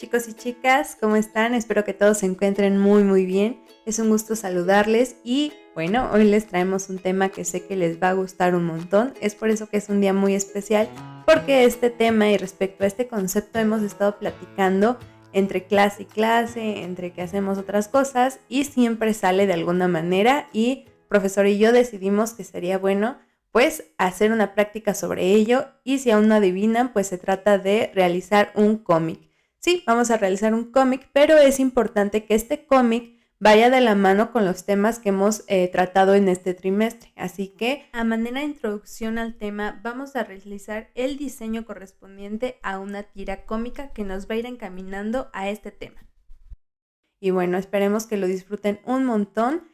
Chicos y chicas, ¿cómo están? Espero que todos se encuentren muy bien. Es un gusto saludarles y bueno, hoy les traemos un tema que sé que les va a gustar un montón. Es por eso que es un día muy especial, porque este tema y respecto a este concepto hemos estado platicando entre clase y clase, entre que hacemos otras cosas y siempre sale de alguna manera y profesor y yo decidimos que sería bueno pues hacer una práctica sobre ello y si aún no adivinan, pues se trata de realizar un cómic. Sí, vamos a realizar un cómic, pero es importante que este cómic vaya de la mano con los temas que hemos tratado en este trimestre. Así que, a manera de introducción al tema, vamos a realizar el diseño correspondiente a una tira cómica que nos va a ir encaminando a este tema. Y bueno, esperemos que lo disfruten un montón,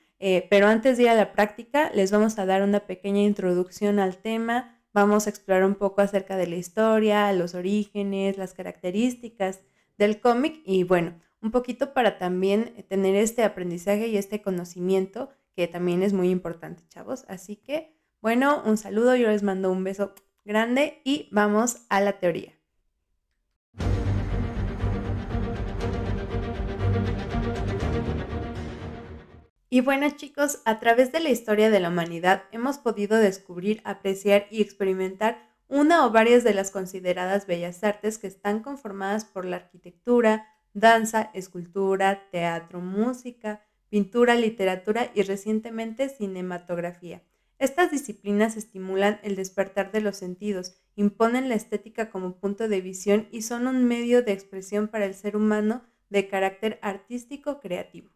pero antes de ir a la práctica, les vamos a dar una pequeña introducción al tema. Vamos a explorar un poco acerca de la historia, los orígenes, las características del cómic y bueno, un poquito para también tener este aprendizaje y este conocimiento que también es muy importante, chavos. Así que, bueno, un saludo, yo les mando un beso grande y vamos a la teoría. Y bueno chicos, a través de la historia de la humanidad hemos podido descubrir, apreciar y experimentar una o varias de las consideradas bellas artes que están conformadas por la arquitectura, danza, escultura, teatro, música, pintura, literatura y recientemente cinematografía. Estas disciplinas estimulan el despertar de los sentidos, imponen la estética como punto de visión y son un medio de expresión para el ser humano de carácter artístico creativo.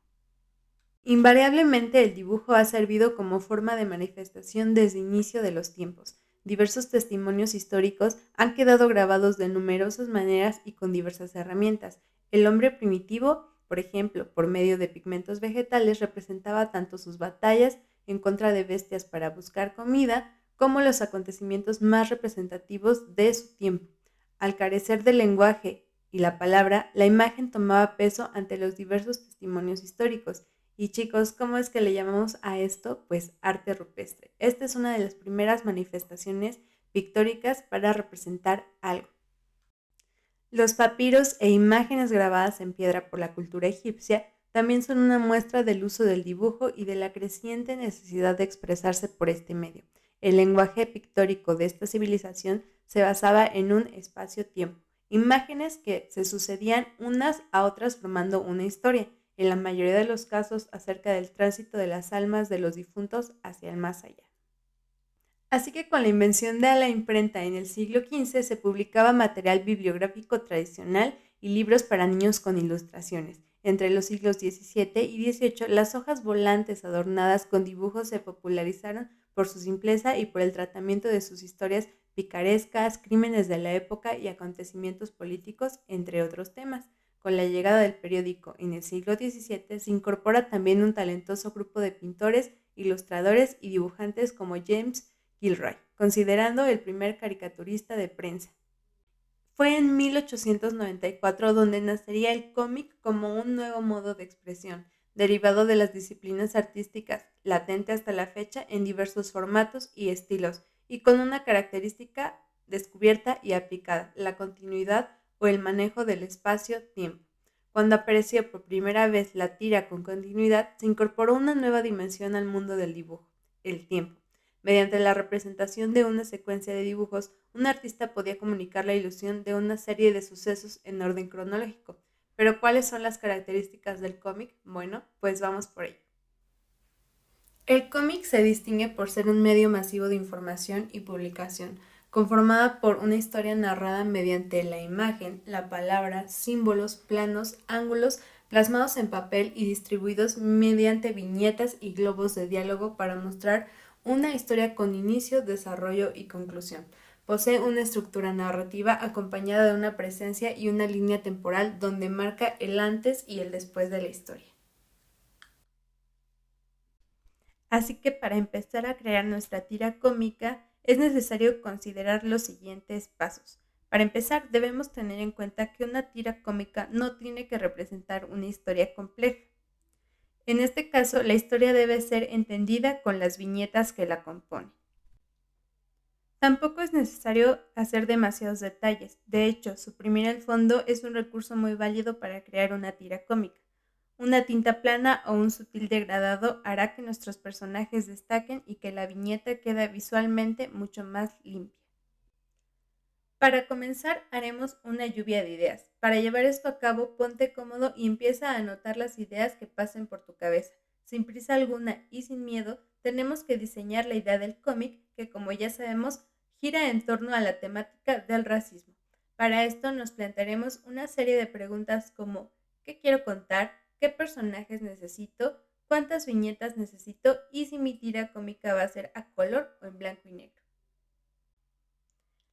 Invariablemente el dibujo ha servido como forma de manifestación desde inicio de los tiempos. Diversos testimonios históricos han quedado grabados de numerosas maneras y con diversas herramientas. El hombre primitivo, por ejemplo, por medio de pigmentos vegetales, representaba tanto sus batallas en contra de bestias para buscar comida, como los acontecimientos más representativos de su tiempo. Al carecer del lenguaje y la palabra, la imagen tomaba peso ante los diversos testimonios históricos. Y chicos, ¿cómo es que le llamamos a esto? Pues arte rupestre. Esta es una de las primeras manifestaciones pictóricas para representar algo. Los papiros e imágenes grabadas en piedra por la cultura egipcia también son una muestra del uso del dibujo y de la creciente necesidad de expresarse por este medio. El lenguaje pictórico de esta civilización se basaba en un espacio-tiempo, imágenes que se sucedían unas a otras formando una historia, en la mayoría de los casos acerca del tránsito de las almas de los difuntos hacia el más allá. Así que con la invención de la imprenta en el siglo XV se publicaba material bibliográfico tradicional y libros para niños con ilustraciones. Entre los siglos XVII y XVIII, las hojas volantes adornadas con dibujos se popularizaron por su simpleza y por el tratamiento de sus historias picarescas, crímenes de la época y acontecimientos políticos, entre otros temas. Con la llegada del periódico en el siglo XVII se incorpora también un talentoso grupo de pintores, ilustradores y dibujantes como James Gilroy, considerando el primer caricaturista de prensa. Fue en 1894 donde nacería el cómic como un nuevo modo de expresión, derivado de las disciplinas artísticas, latente hasta la fecha en diversos formatos y estilos, y con una característica descubierta y aplicada, la continuidad o el manejo del espacio-tiempo. Cuando apareció por primera vez la tira con continuidad, se incorporó una nueva dimensión al mundo del dibujo, el tiempo. Mediante la representación de una secuencia de dibujos, un artista podía comunicar la ilusión de una serie de sucesos en orden cronológico. Pero ¿cuáles son las características del cómic? Bueno, pues vamos por ello. El cómic se distingue por ser un medio masivo de información y publicación, conformada por una historia narrada mediante la imagen, la palabra, símbolos, planos, ángulos, plasmados en papel y distribuidos mediante viñetas y globos de diálogo para mostrar una historia con inicio, desarrollo y conclusión. Posee una estructura narrativa acompañada de una presencia y una línea temporal donde marca el antes y el después de la historia. Así que para empezar a crear nuestra tira cómica es necesario considerar los siguientes pasos. Para empezar, debemos tener en cuenta que una tira cómica no tiene que representar una historia compleja. En este caso, la historia debe ser entendida con las viñetas que la componen. Tampoco es necesario hacer demasiados detalles. De hecho, suprimir el fondo es un recurso muy válido para crear una tira cómica. Una tinta plana o un sutil degradado hará que nuestros personajes destaquen y que la viñeta quede visualmente mucho más limpia. Para comenzar, haremos una lluvia de ideas. Para llevar esto a cabo, ponte cómodo y empieza a anotar las ideas que pasen por tu cabeza. Sin prisa alguna y sin miedo, tenemos que diseñar la idea del cómic que, como ya sabemos, gira en torno a la temática del racismo. Para esto nos plantearemos una serie de preguntas como ¿qué quiero contar? ¿Qué personajes necesito? ¿Cuántas viñetas necesito? Y si mi tira cómica va a ser a color o en blanco y negro.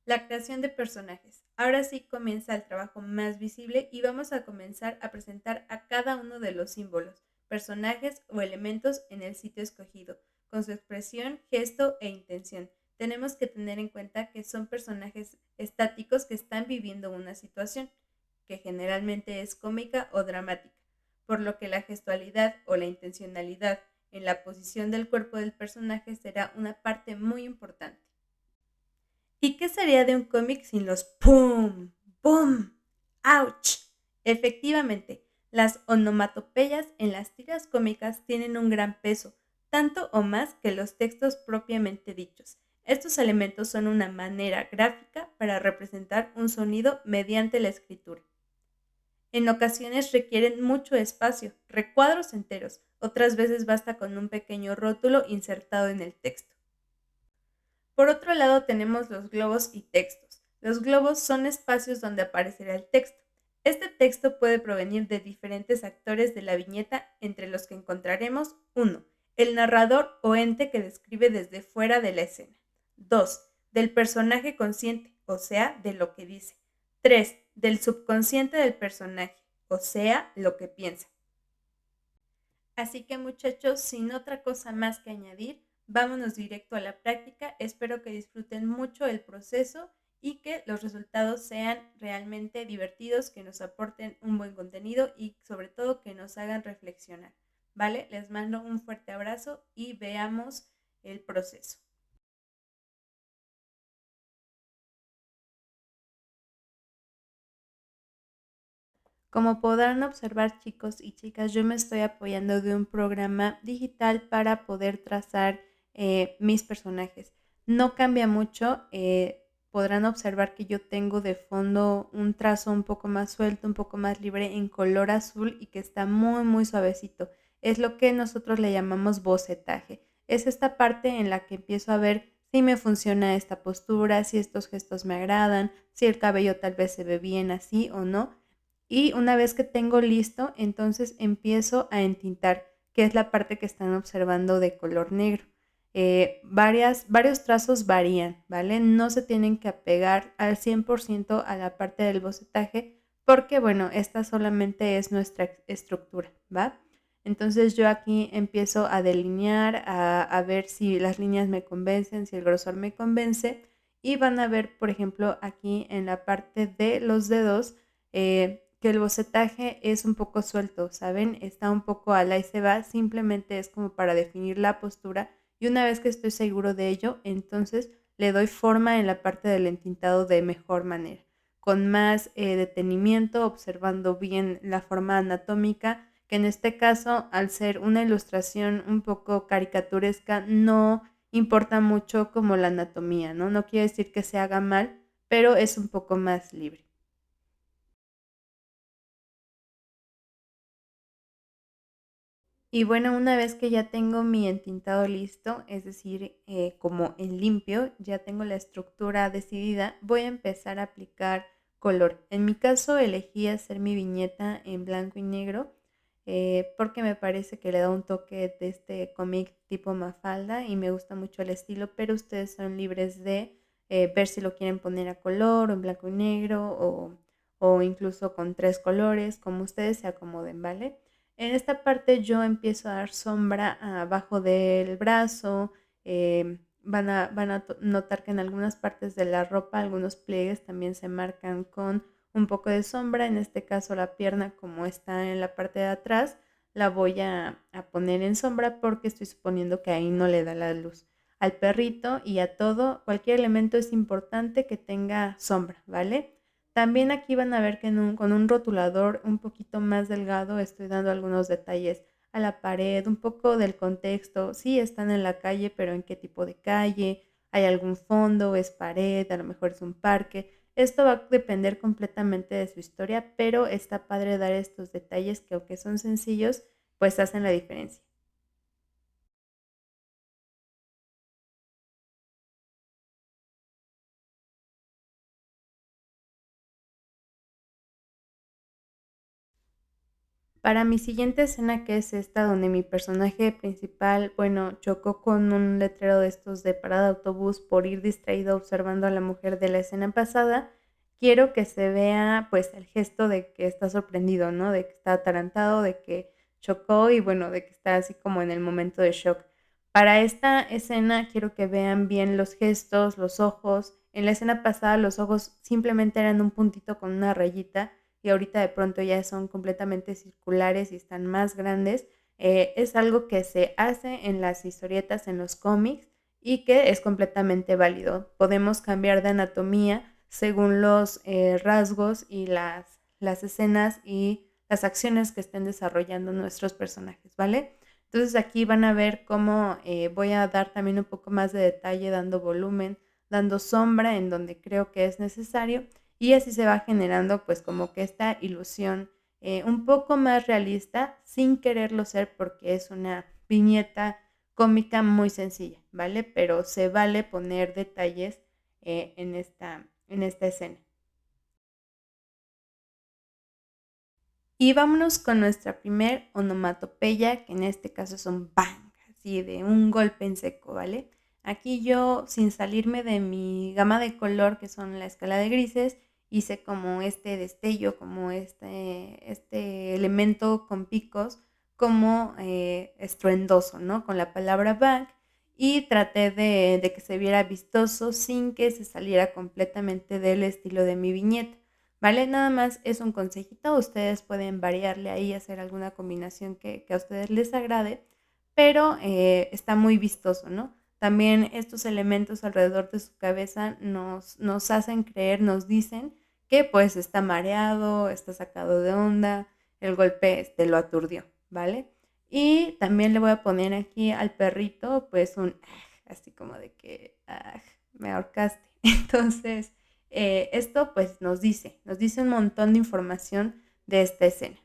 La creación de personajes. Ahora sí comienza el trabajo más visible y vamos a comenzar a presentar a cada uno de los símbolos, personajes o elementos en el sitio escogido, con su expresión, gesto e intención. Tenemos que tener en cuenta que son personajes estáticos que están viviendo una situación, que generalmente es cómica o dramática, por lo que la gestualidad o la intencionalidad en la posición del cuerpo del personaje será una parte muy importante. ¿Y qué sería de un cómic sin los pum, boom, ouch? Efectivamente, las onomatopeyas en las tiras cómicas tienen un gran peso, tanto o más que los textos propiamente dichos. Estos elementos son una manera gráfica para representar un sonido mediante la escritura. En ocasiones requieren mucho espacio, recuadros enteros, otras veces basta con un pequeño rótulo insertado en el texto. Por otro lado tenemos los globos y textos. Los globos son espacios donde aparecerá el texto. Este texto puede provenir de diferentes actores de la viñeta, entre los que encontraremos 1. El narrador o ente que describe desde fuera de la escena. 2. Del personaje consciente, o sea, de lo que dice. 3. Del subconsciente del personaje, o sea, lo que piensa. Así que muchachos, sin otra cosa más que añadir, vámonos directo a la práctica. Espero que disfruten mucho el proceso y que los resultados sean realmente divertidos, que nos aporten un buen contenido y sobre todo que nos hagan reflexionar. ¿Vale? Les mando un fuerte abrazo y veamos el proceso. Como podrán observar, chicos y chicas, yo me estoy apoyando de un programa digital para poder trazar mis personajes. No cambia mucho, podrán observar que yo tengo de fondo un trazo un poco más suelto, un poco más libre en color azul y que está muy, muy suavecito. Es lo que nosotros le llamamos bocetaje. Es esta parte en la que empiezo a ver si me funciona esta postura, si estos gestos me agradan, si el cabello tal vez se ve bien así o no. Y una vez que tengo listo, entonces empiezo a entintar, que es la parte que están observando de color negro. Varios trazos varían, ¿vale? No se tienen que apegar al 100% a la parte del bocetaje porque, bueno, esta solamente es nuestra estructura, ¿va? Entonces yo aquí empiezo a delinear, a ver si las líneas me convencen, si el grosor me convence y van a ver, por ejemplo, aquí en la parte de los dedos, que el bocetaje es un poco suelto, ¿saben? Está un poco ala y se va, simplemente es como para definir la postura y una vez que estoy seguro de ello, entonces le doy forma en la parte del entintado de mejor manera, con más detenimiento, observando bien la forma anatómica, que en este caso, al ser una ilustración un poco caricaturesca, no importa mucho como la anatomía, ¿no? No quiere decir que se haga mal, pero es un poco más libre. Y bueno, una vez que ya tengo mi entintado listo, es decir, como en limpio, ya tengo la estructura decidida, voy a empezar a aplicar color. En mi caso elegí hacer mi viñeta en blanco y negro porque me parece que le da un toque de este cómic tipo Mafalda y me gusta mucho el estilo, pero ustedes son libres de ver si lo quieren poner a color o en blanco y negro o incluso con tres colores, como ustedes se acomoden, ¿vale? En esta parte yo empiezo a dar sombra abajo del brazo. Van a notar que en algunas partes de la ropa, algunos pliegues también se marcan con un poco de sombra. En este caso la pierna, como está en la parte de atrás, la voy a poner en sombra porque estoy suponiendo que ahí no le da la luz. al perrito y a todo. Cualquier elemento es importante que tenga sombra, ¿vale? También aquí van a ver que con un rotulador un poquito más delgado estoy dando algunos detalles a la pared, un poco del contexto. Sí, están en la calle, pero ¿en qué tipo de calle? ¿Hay algún fondo? ¿Es pared? A lo mejor es un parque. Esto va a depender completamente de su historia, pero está padre dar estos detalles que aunque son sencillos, pues hacen la diferencia. Para mi siguiente escena, que es esta, donde mi personaje principal, bueno, chocó con un letrero de estos de parada de autobús por ir distraído observando a la mujer de la escena pasada, quiero que se vea pues el gesto de que está sorprendido, ¿no? De que está atarantado, de que chocó y bueno, de que está así como en el momento de shock. Para esta escena quiero que vean bien los gestos, los ojos. En la escena pasada los ojos simplemente eran un puntito con una rayita y ahorita de pronto ya son completamente circulares y están más grandes. Es algo que se hace en las historietas, en los cómics y que es completamente válido. Podemos cambiar de anatomía según los rasgos y las escenas y las acciones que estén desarrollando nuestros personajes, ¿vale? Entonces aquí van a ver cómo voy a dar también un poco más de detalle, dando volumen, dando sombra en donde creo que es necesario y así se va generando pues como que esta ilusión un poco más realista sin quererlo ser porque es una viñeta cómica muy sencilla, ¿vale? Pero se vale poner detalles en esta escena. Y vámonos con nuestra primer onomatopeya, que en este caso es un bang, así de un golpe en seco, ¿vale? Aquí yo, sin salirme de mi gama de color, que son la escala de grises, hice como este destello, como este elemento con picos, como estruendoso, ¿no? Con la palabra bang, y traté de que se viera vistoso sin que se saliera completamente del estilo de mi viñeta. ¿Vale? Nada más es un consejito, ustedes pueden variarle ahí, hacer alguna combinación que a ustedes les agrade, pero está muy vistoso, ¿no? También estos elementos alrededor de su cabeza nos hacen creer, nos dicen que pues está mareado, está sacado de onda, el golpe lo aturdió, ¿vale? Y también le voy a poner aquí al perrito pues un así como de que me ahorcaste. Entonces, esto pues nos dice un montón de información de esta escena.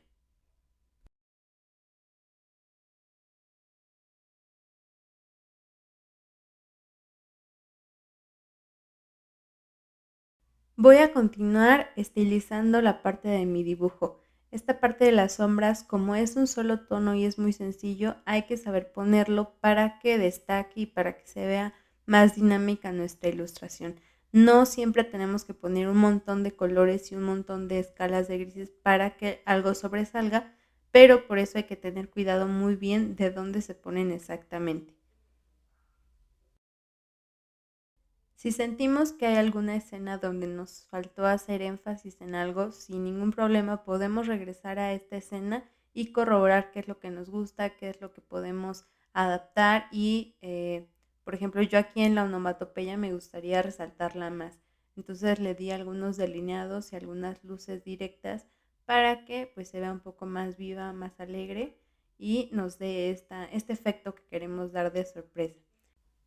Voy a continuar estilizando la parte de mi dibujo. Esta parte de las sombras, como es un solo tono y es muy sencillo, hay que saber ponerlo para que destaque y para que se vea más dinámica nuestra ilustración. No siempre tenemos que poner un montón de colores y un montón de escalas de grises para que algo sobresalga, pero por eso hay que tener cuidado muy bien de dónde se ponen exactamente. Si sentimos que hay alguna escena donde nos faltó hacer énfasis en algo, sin ningún problema podemos regresar a esta escena y corroborar qué es lo que nos gusta, qué es lo que podemos adaptar y, por ejemplo, yo aquí en la onomatopeya me gustaría resaltarla más. Entonces le di algunos delineados y algunas luces directas para que pues se vea un poco más viva, más alegre y nos dé este efecto que queremos dar de sorpresa.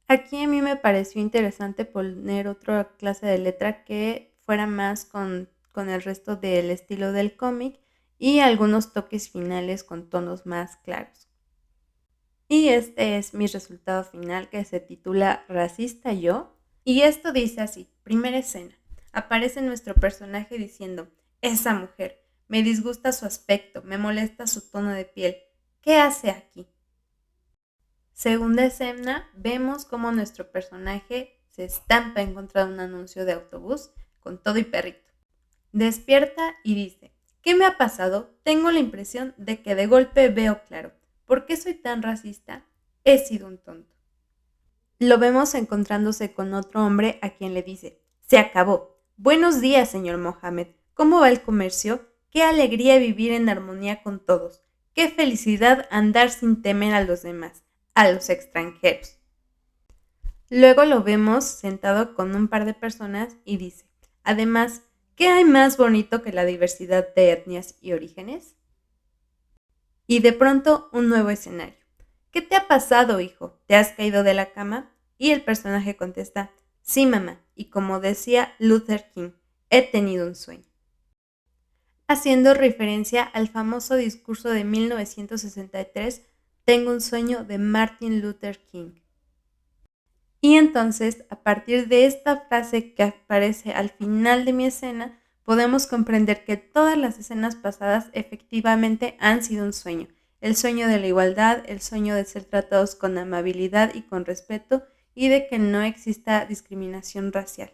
Aquí a mí me pareció interesante poner otra clase de letra que fuera más con el resto del estilo del cómic y algunos toques finales con tonos más claros. Y este es mi resultado final que se titula Racista yo. Y esto dice así, primera escena. Aparece nuestro personaje diciendo, esa mujer, me disgusta su aspecto, me molesta su tono de piel. ¿Qué hace aquí? Segunda escena, vemos cómo nuestro personaje se estampa en contra de un anuncio de autobús con todo y perrito. Despierta y dice, ¿qué me ha pasado? Tengo la impresión de que de golpe veo claro. ¿Por qué soy tan racista? He sido un tonto. Lo vemos encontrándose con otro hombre a quien le dice, se acabó. Buenos días, señor Mohamed. ¿Cómo va el comercio? Qué alegría vivir en armonía con todos. Qué felicidad andar sin temer a los demás, a los extranjeros. Luego lo vemos sentado con un par de personas y dice, además, ¿qué hay más bonito que la diversidad de etnias y orígenes? Y de pronto un nuevo escenario. ¿Qué te ha pasado, hijo? ¿Te has caído de la cama? Y el personaje contesta, sí, mamá, y como decía Luther King, he tenido un sueño. Haciendo referencia al famoso discurso de 1963, Tengo un sueño de Martin Luther King. Y entonces, a partir de esta frase que aparece al final de mi escena, podemos comprender que todas las escenas pasadas efectivamente han sido un sueño. El sueño de la igualdad, el sueño de ser tratados con amabilidad y con respeto y de que no exista discriminación racial.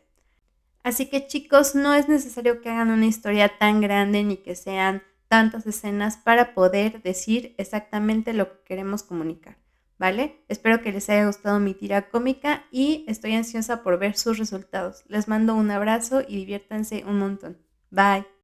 Así que chicos, no es necesario que hagan una historia tan grande ni que sean tantas escenas para poder decir exactamente lo que queremos comunicar, ¿vale? Espero que les haya gustado mi tira cómica y estoy ansiosa por ver sus resultados. Les mando un abrazo y diviértanse un montón. Bye.